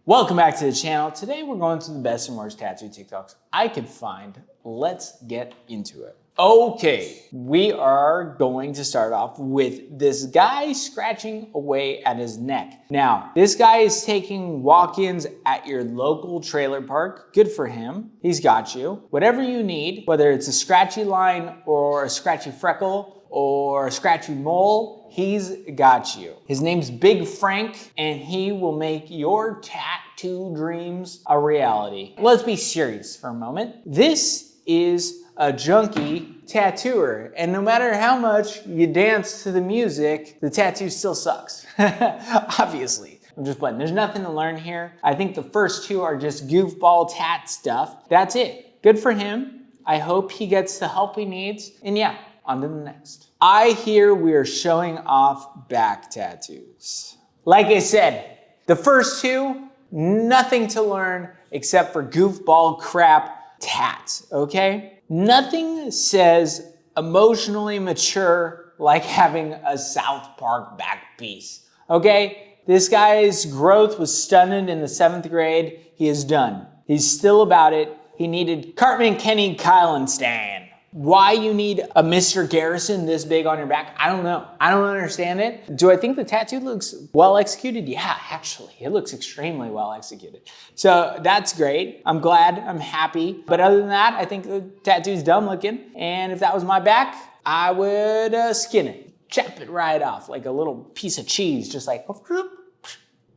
Welcome back to the channel. Today we're going through the best and worst tattoo TikToks I could find. Let's get into it. Okay, we are going to start off with this guy scratching away at his neck. Now, this guy is taking walk-ins at your local trailer park. Good for him. He's got you. Whatever you need, whether it's a scratchy line or a scratchy freckle or a scratchy mole, he's got you. His name's Big Frank, and he will make your tattoo dreams a reality. Let's be serious for a moment. This is a junkie tattooer, and no matter how much you dance to the music, the tattoo still sucks. Obviously. I'm just playing. There's nothing to learn here. I think the first two are just goofball tat stuff. That's it. Good for him. I hope he gets the help he needs. And yeah, on to the next. I hear we are showing off back tattoos. Like I said, the first two, nothing to learn except for goofball crap tats, okay? Nothing says emotionally mature like having a South Park back piece, okay? This guy's growth was stunted in the 7th grade. He is done. He's still about it. He needed Cartman, Kenny, Kyle, and Stan. Why you need a Mr. Garrison this big on your back, I don't know. I don't understand it. Do I think the tattoo looks well executed? Yeah, actually, it looks extremely well executed. So that's great. I'm glad, I'm happy. But other than that, I think the tattoo's dumb looking. And if that was my back, I would skin it, chop it right off like a little piece of cheese, just like,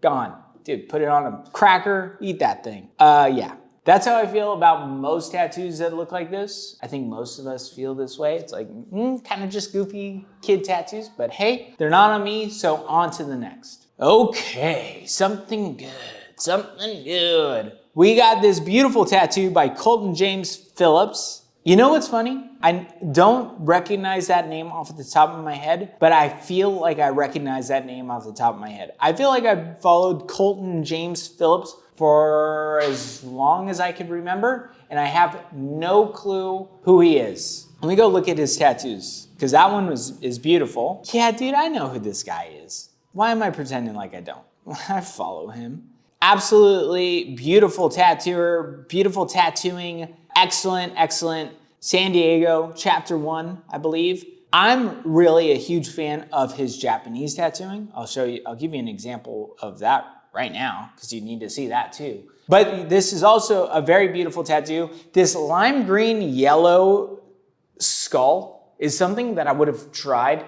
gone. Dude, put it on a cracker, eat that thing. Yeah. That's how I feel about most tattoos that look like this. I think most of us feel this way. It's like, kind of just goofy kid tattoos, but hey, they're not on me, so on to the next. Okay, something good. We got this beautiful tattoo by Colton James Phillips. You know what's funny? I don't recognize that name off the top of my head, but I feel like I recognize that name off the top of my head. I feel like I've followed Colton James Phillips for as long as I could remember, and I have no clue who he is. Let me go look at his tattoos, because that one is beautiful. Yeah, dude, I know who this guy is. Why am I pretending like I don't? I follow him. Absolutely beautiful tattooer, beautiful tattooing, excellent. San Diego, chapter 1, I believe. I'm really a huge fan of his Japanese tattooing. I'll give you an example of that right now, because you need to see that too. But this is also a very beautiful tattoo. This lime green yellow skull is something that I would have tried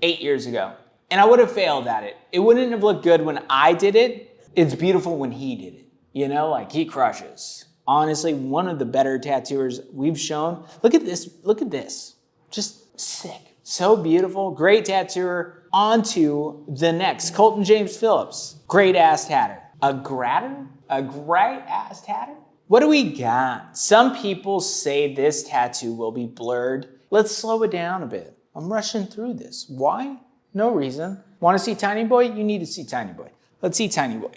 8 years ago, and I would have failed at it. It wouldn't have looked good when I did it. It's beautiful when he did it. You know, like he crushes. Honestly, one of the better tattooers we've shown. Look at this. Just sick. So beautiful, great tattooer. On to the next, Colton James Phillips. Great ass tatter. A great ass tatter? What do we got? Some people say this tattoo will be blurred. Let's slow it down a bit. I'm rushing through this. Why? No reason. Want to see Tiny Boy? You need to see Tiny Boy. Let's see Tiny Boy.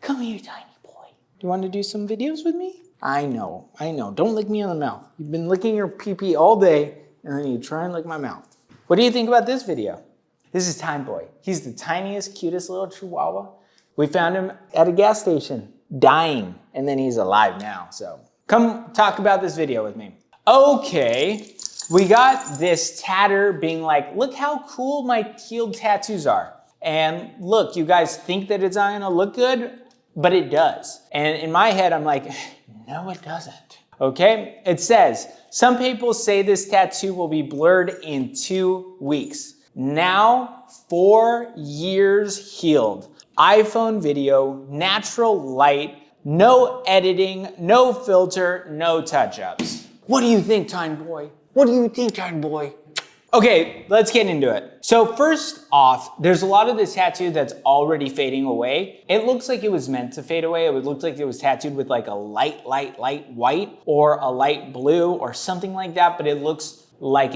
Come here, Tiny Boy. Do you want to do some videos with me? I know. Don't lick me on the mouth. You've been licking your pee-pee all day, and then you try and lick my mouth. What do you think about this video? This is Tiny Boy. He's the tiniest, cutest little chihuahua. We found him at a gas station, dying, and then he's alive now. So come talk about this video with me. Okay, we got this tatter being like, look how cool my healed tattoos are. And look, you guys think that it's not gonna look good, but it does. And in my head, I'm like, no, it doesn't. Okay, it says, some people say this tattoo will be blurred in 2 weeks. Now, 4 years healed. iPhone video, natural light, no editing, no filter, no touch-ups. What do you think, Tiny Boy? Okay, let's get into it. So first off, there's a lot of this tattoo that's already fading away. It looks like it was meant to fade away. It would look like it was tattooed with like a light white or a light blue or something like that, but it looks like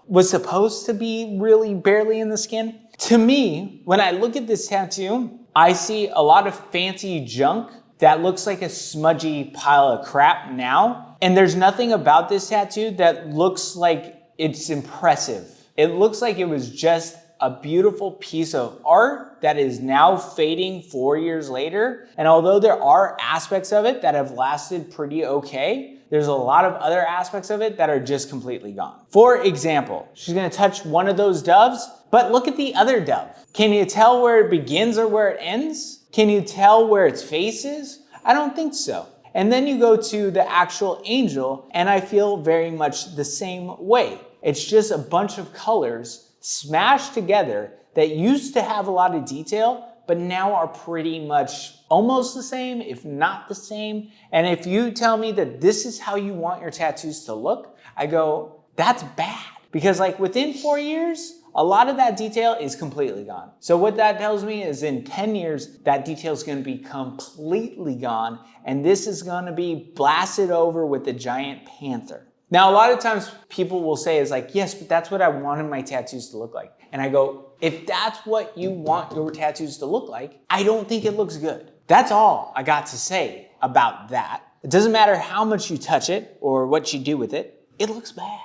was supposed to be really barely in the skin. To me, when I look at this tattoo, I see a lot of fancy junk that looks like a smudgy pile of crap now. And there's nothing about this tattoo that looks like it's impressive. It looks like it was just a beautiful piece of art that is now fading 4 years later. And although there are aspects of it that have lasted pretty okay, there's a lot of other aspects of it that are just completely gone. For example, she's gonna touch one of those doves, but look at the other dove. Can you tell where it begins or where it ends? Can you tell where its face is? I don't think so. And then you go to the actual angel, and I feel very much the same way. It's just a bunch of colors smashed together that used to have a lot of detail, but now are pretty much almost the same, if not the same. And if you tell me that this is how you want your tattoos to look, I go, that's bad. Because like within 4 years, a lot of that detail is completely gone. So what that tells me is in 10 years, that detail is gonna be completely gone, and this is gonna be blasted over with the giant panther. Now, a lot of times people will say is like, yes, but that's what I wanted my tattoos to look like. And I go, if that's what you want your tattoos to look like, I don't think it looks good. That's all I got to say about that. It doesn't matter how much you touch it or what you do with it, it looks bad.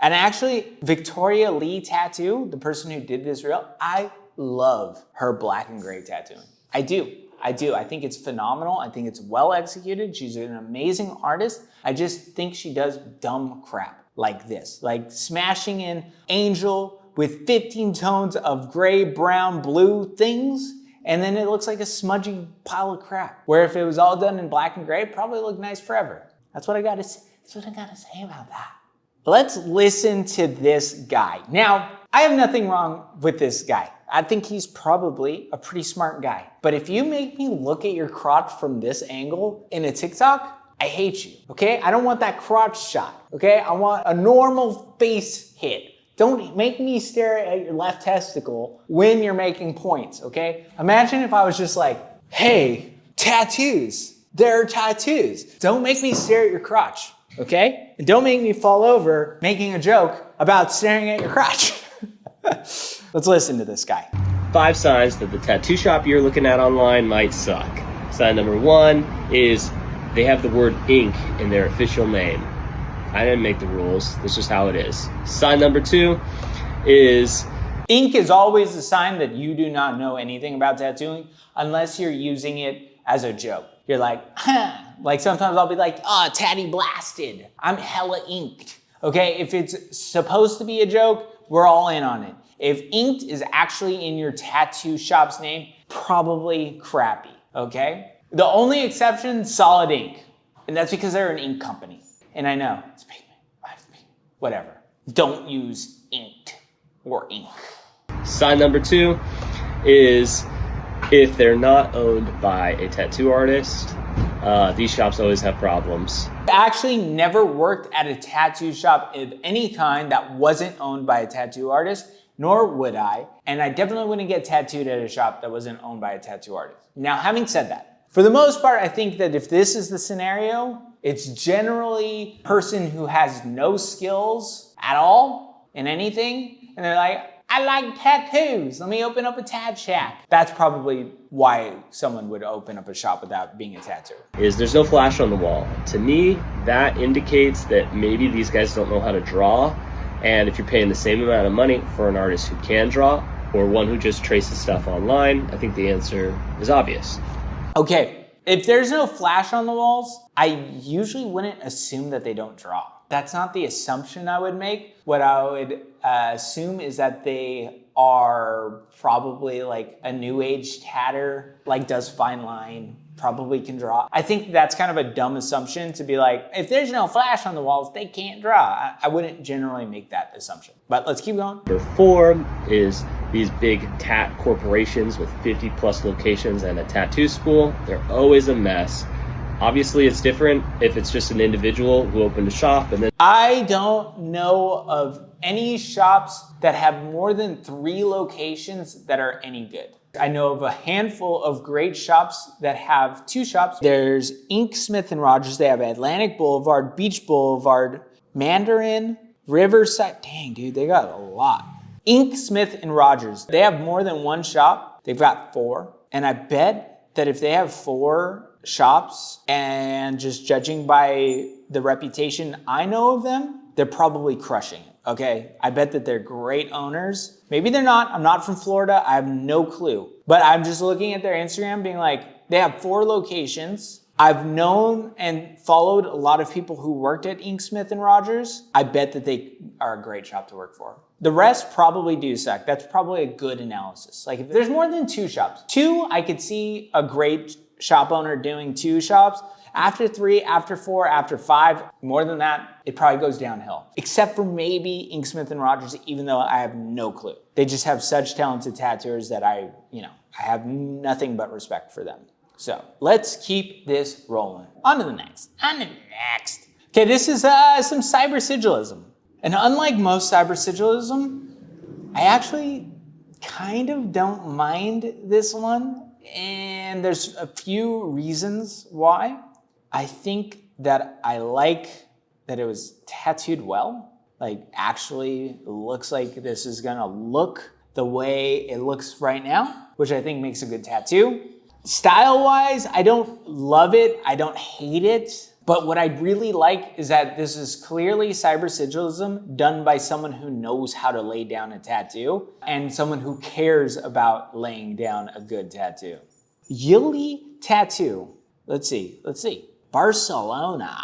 And actually, Victoria Lee Tattoo, the person who did this reel, I love her black and gray tattooing. I do. I think it's phenomenal. I think it's well executed. She's an amazing artist. I just think she does dumb crap like this, like smashing in angel with 15 tones of gray, brown, blue things, and then it looks like a smudgy pile of crap. Where if it was all done in black and gray, it probably looked nice forever. That's what I gotta say about that. Let's listen to this guy. Now, I have nothing wrong with this guy. I think he's probably a pretty smart guy. But if you make me look at your crotch from this angle in a TikTok, I hate you, okay? I don't want that crotch shot, okay? I want a normal face hit. Don't make me stare at your left testicle when you're making points, okay? Imagine if I was just like, hey, tattoos, there are tattoos. Don't make me stare at your crotch, okay? And don't make me fall over making a joke about staring at your crotch. Let's listen to this guy. 5 signs that the tattoo shop you're looking at online might suck. Sign number 1 is they have the word ink in their official name. I didn't make the rules. This is how it is. Sign number 2 is ink is always a sign that you do not know anything about tattooing unless you're using it as a joke. You're like, huh. Like sometimes I'll be like, oh, tatty blasted. I'm hella inked. Okay, if it's supposed to be a joke, we're all in on it. If inked is actually in your tattoo shop's name, probably crappy, okay? The only exception, Solid Ink. And that's because they're an ink company. And I know, it's pigment, whatever. Don't use inked or ink. sign number 2 is if they're not owned by a tattoo artist, these shops always have problems. I actually never worked at a tattoo shop of any kind that wasn't owned by a tattoo artist, nor would I. And I definitely wouldn't get tattooed at a shop that wasn't owned by a tattoo artist. Now, having said that, for the most part, I think that if this is the scenario, it's generally a person who has no skills at all in anything. And they're like, I like tattoos. Let me open up a tat shack. That's probably why someone would open up a shop without being a tattooer. There's no flash on the wall. To me, that indicates that maybe these guys don't know how to draw. And if you're paying the same amount of money for an artist who can draw or one who just traces stuff online, I think the answer is obvious. Okay, if there's no flash on the walls, I usually wouldn't assume that they don't draw. That's not the assumption I would make. What I would assume is that they are probably like a new age tatter, like does fine line, probably can draw. I think that's kind of a dumb assumption to be like, if there's no flash on the walls, they can't draw. I wouldn't generally make that assumption, but let's keep going. Number 4 is these big tat corporations with 50 plus locations and a tattoo school. They're always a mess. Obviously, it's different if it's just an individual who opened a shop and then... I don't know of any shops that have more than 3 locations that are any good. I know of a handful of great shops that have 2 shops. There's Ink, Smith & Rogers. They have Atlantic Boulevard, Beach Boulevard, Mandarin, Riverside. Dang, dude, they got a lot. Ink, Smith & Rogers. They have more than 1 shop. They've got 4. And I bet that if they have 4 shops, and just judging by the reputation I know of them, they're probably crushing it. okay? I bet that they're great owners. Maybe they're not. I'm not from Florida. I have no clue. But I'm just looking at their Instagram being like, they have 4 locations. I've known and followed a lot of people who worked at Inksmith and Rogers. I bet that they are a great shop to work for. The rest probably do suck. That's probably a good analysis. Like if there's more than 2 shops, 2, I could see a great shop owner doing 2 shops. After 3, after 4, after 5, more than that, it probably goes downhill. Except for maybe Inksmith and Rogers, even though I have no clue. They just have such talented tattooers that I have nothing but respect for them. So let's keep this rolling. On to the next. Okay, this is some cybersigilism. And unlike most cybersigilism, I actually kind of don't mind this one. And there's a few reasons why. I think that I like that it was tattooed well. Like actually looks like this is gonna look the way it looks right now, which I think makes a good tattoo. Style-wise, I don't love it, I don't hate it, but what I really like is that this is clearly cybersigilism done by someone who knows how to lay down a tattoo and someone who cares about laying down a good tattoo. Yili Tattoo, let's see. Barcelona.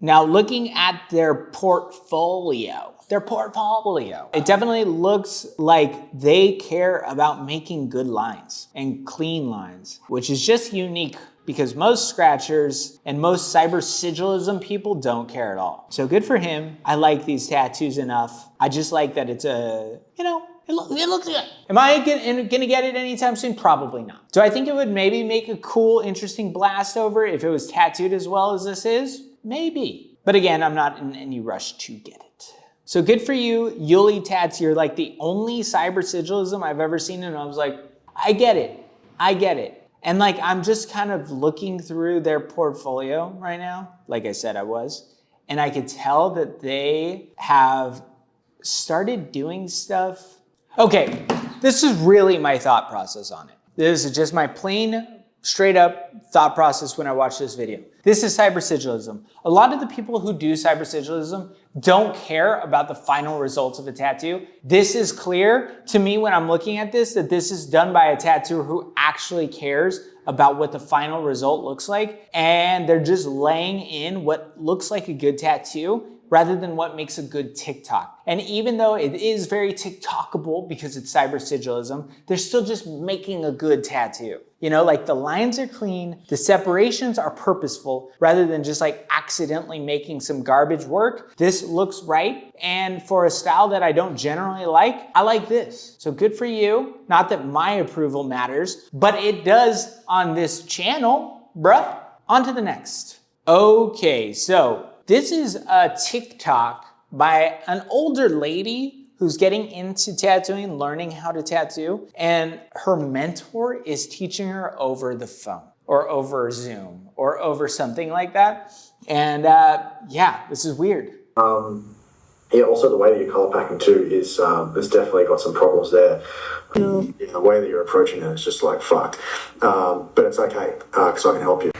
Now looking at their portfolio, it definitely looks like they care about making good lines and clean lines, which is just unique because most scratchers and most cybersigilism people don't care at all. So good for him. I like these tattoos enough. I just like that it's a, it looks good. Am I gonna get it anytime soon? Probably not. Do I think it would maybe make a cool, interesting blast over it if it was tattooed as well as this is? Maybe. But again, I'm not in any rush to get it. So good for you, Yuli Tats. You're like the only cybersigilism I've ever seen, and I was like, I get it. And like, I'm just kind of looking through their portfolio right now, like I said I was, and I could tell that they have started doing stuff. Okay, this is really my thought process on it. This is just my plain, straight up thought process when I watch this video. This is cybersigilism. A lot of the people who do cybersigilism don't care about the final results of a tattoo. This is clear to me when I'm looking at this, that this is done by a tattooer who actually cares about what the final result looks like. And they're just laying in what looks like a good tattoo rather than what makes a good TikTok. And even though it is very TikTokable because it's cybersigilism, they're still just making a good tattoo. Like the lines are clean, the separations are purposeful, rather than just like accidentally making some garbage work. This looks right. And for a style that I don't generally like, I like this. So good for you. Not that my approval matters, but it does on this channel, bruh. On to the next. Okay, so this is a TikTok by an older lady who's getting into tattooing, learning how to tattoo, and her mentor is teaching her over the phone or over Zoom or over something like that. And yeah, this is weird. Yeah, also the way that you're color packing too is there's definitely got some problems there. Yeah, the way that you're approaching it is just like fucked. But it's okay because I can help you.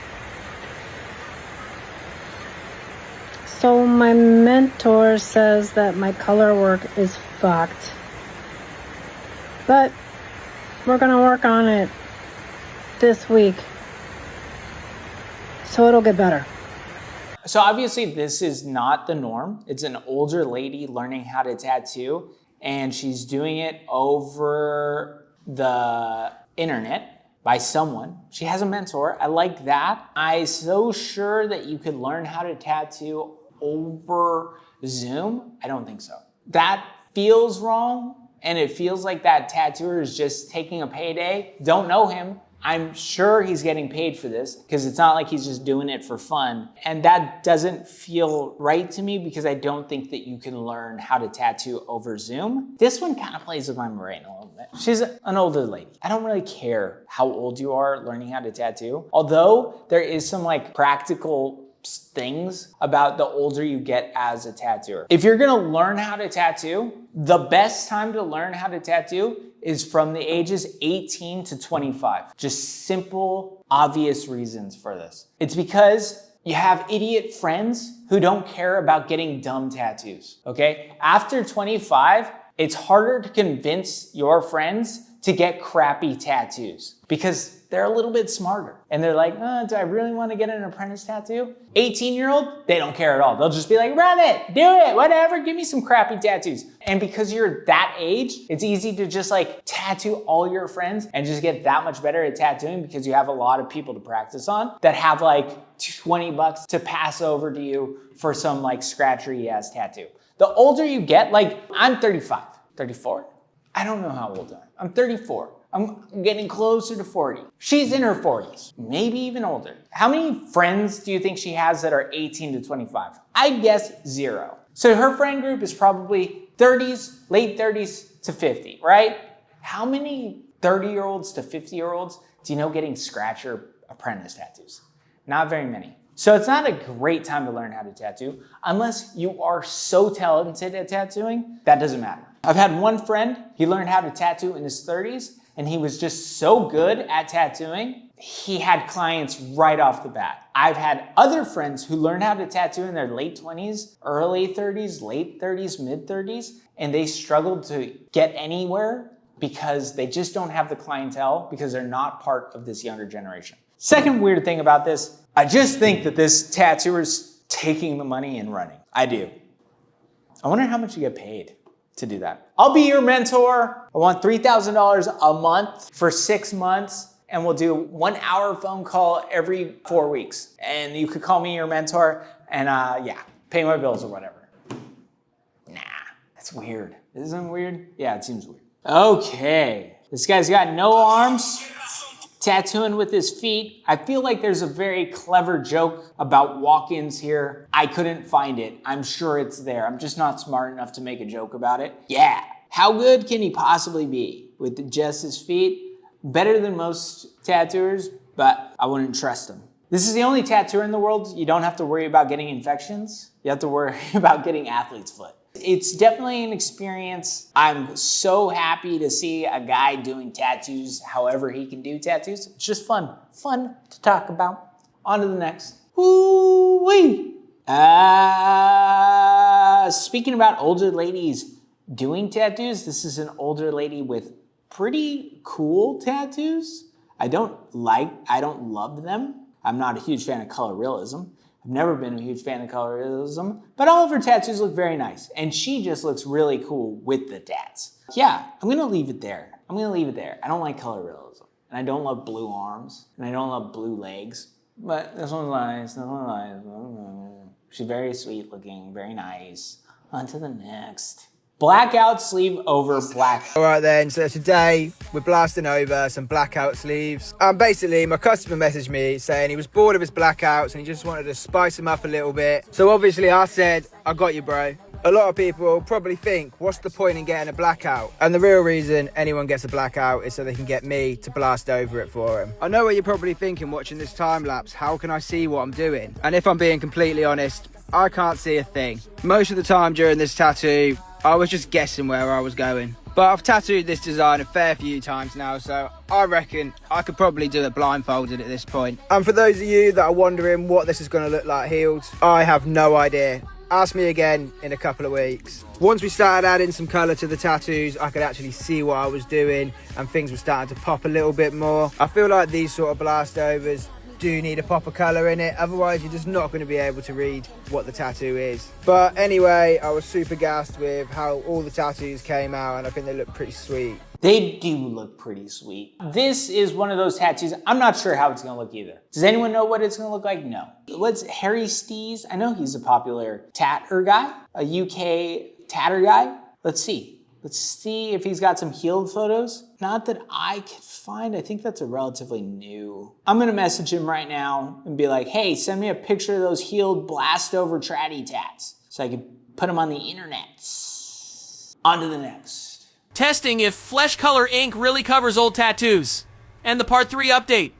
So my mentor says that my color work is fucked. But we're gonna work on it this week. So it'll get better. So obviously this is not the norm. It's an older lady learning how to tattoo, and she's doing it over the internet by someone. She has a mentor. I like that. I'm so sure that you could learn how to tattoo over Zoom. I don't think so. That feels wrong, and it feels like that tattooer is just taking a payday. Don't know him. I'm sure he's getting paid for this because it's not like he's just doing it for fun. And that doesn't feel right to me because I don't think that you can learn how to tattoo over Zoom. This one kind of plays with my brain a little bit. She's an older lady. I don't really care how old you are learning how to tattoo. Although there is some like practical things about the older you get as a tattooer. If you're gonna learn how to tattoo, the best time to learn how to tattoo is from the ages 18 to 25. Just simple, obvious reasons for this. It's because You have idiot friends who don't care about getting dumb tattoos, okay? After 25, it's harder to convince your friends to get crappy tattoos because they're a little bit smarter. And they're like, do I really want to get an apprentice tattoo? 18-year-old, they don't care at all. They'll just be like, run it, do it, whatever, give me some crappy tattoos. And because you're that age, it's easy to just like tattoo all your friends and just get that much better at tattooing because you have a lot of people to practice on that have like $20 to pass over to you for some like scratchery ass tattoo. The older you get, like I'm 35, 34. I don't know how old I am. I'm 34. I'm getting closer to 40. She's in her 40s, maybe even older. How many friends do you think she has that are 18 to 25? I guess 0. So her friend group is probably 30s, late 30s to 50, right? How many 30-year-olds to 50-year-olds do you know getting scratch or apprentice tattoos? Not very many. So it's not a great time to learn how to tattoo unless you are so talented at tattooing, that doesn't matter. I've had one friend, he learned how to tattoo in his 30s and he was just so good at tattooing, he had clients right off the bat. I've had other friends who learned how to tattoo in their late 20s, early 30s, late 30s, mid 30s, and they struggled to get anywhere because they just don't have the clientele because they're not part of this younger generation. Second weird thing about this, I just think that this tattooer's taking the money and running. I do. I wonder how much you get paid to do that. I'll be your mentor. I want $3,000 a month for 6 months, and we'll do 1 hour phone call every 4 weeks. And you could call me your mentor and pay my bills or whatever. Nah, that's weird. Isn't it weird? Yeah, it seems weird. Okay, this guy's got no arms. Tattooing with his feet. I feel like there's a very clever joke about walk-ins here. I couldn't find it. I'm sure it's there. I'm just not smart enough to make a joke about it. Yeah, how good can he possibly be with just his feet? Better than most tattooers, but I wouldn't trust him. This is the only tattooer in the world you don't have to worry about getting infections. You have to worry about getting athlete's foot. It's definitely an experience. I'm so happy to see a guy doing tattoos however he can do tattoos. It's just fun to talk about. On to the next. Woo-wee. Speaking about older ladies doing tattoos, this is an older lady with pretty cool tattoos. I don't love them. I'm not a huge fan of color realism. I've never been a huge fan of color realism, but all of her tattoos look very nice. And she just looks really cool with the tats. Yeah, I'm gonna leave it there. I don't like color realism. And I don't love blue arms. And I don't love blue legs. But this one's nice, She's very sweet looking, very nice. On to the next. Blackout sleeve over black. All right then, so today we're blasting over some blackout sleeves. Basically, my customer messaged me saying he was bored of his blackouts and he just wanted to spice them up a little bit. So obviously I said, I got you, bro. A lot of people probably think, what's the point in getting a blackout? And the real reason anyone gets a blackout is so they can get me to blast over it for them. I know what you're probably thinking watching this time lapse, how can I see what I'm doing? And if I'm being completely honest, I can't see a thing. Most of the time during this tattoo, I was just guessing where I was going. But I've tattooed this design a fair few times now, so I reckon I could probably do it blindfolded at this point. And for those of you that are wondering what this is going to look like healed, I have no idea. Ask me again in a couple of weeks. Once we started adding some colour to the tattoos, I could actually see what I was doing and things were starting to pop a little bit more. I feel like these sort of blast overs do need a pop of colour in it, otherwise you're just not going to be able to read what the tattoo is. But anyway, I was super gassed with how all the tattoos came out and I think they look pretty sweet. They do look pretty sweet. This is one of those tattoos, I'm not sure how it's gonna look either. Does anyone know what it's gonna look like? No. What's Harry Stees? I know he's a popular tatter guy, a UK tatter guy. Let's see. Let's see if he's got some healed photos. Not that I can find, I think that's a relatively new. I'm gonna message him right now and be like, hey, send me a picture of those healed blast over tratty tats so I can put them on the internet. On to the next. Testing if flesh color ink really covers old tattoos. And the part 3 update.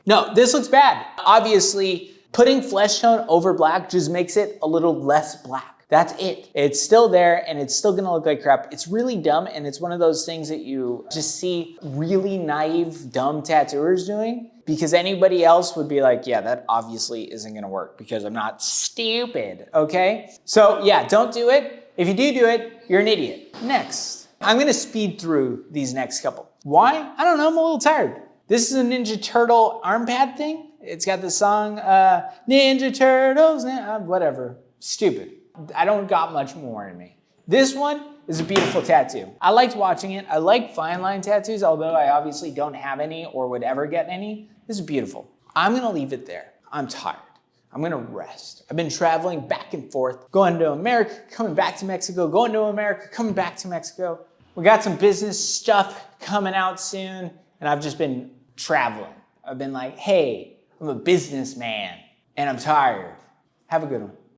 No, this looks bad. Obviously, putting flesh tone over black just makes it a little less black. That's it. It's still there and it's still gonna look like crap. It's really dumb and it's one of those things that you just see really naive, dumb tattooers doing because anybody else would be like, yeah, that obviously isn't gonna work because I'm not stupid, okay? So yeah, don't do it. If you do it, you're an idiot. Next, I'm gonna speed through these next couple. Why? I don't know, I'm a little tired. This is a Ninja Turtle arm pad thing. It's got the song, Ninja Turtles, whatever, stupid. I don't got much more in me. This one is a beautiful tattoo. I liked watching it. I like fine line tattoos, although I obviously don't have any or would ever get any. This is beautiful. I'm gonna leave it there. I'm tired. I'm gonna rest. I've been traveling back and forth, going to America, coming back to Mexico, going to America, coming back to Mexico. We got some business stuff coming out soon, and I've just been traveling. I've been like, hey, I'm a businessman, and I'm tired. Have a good one.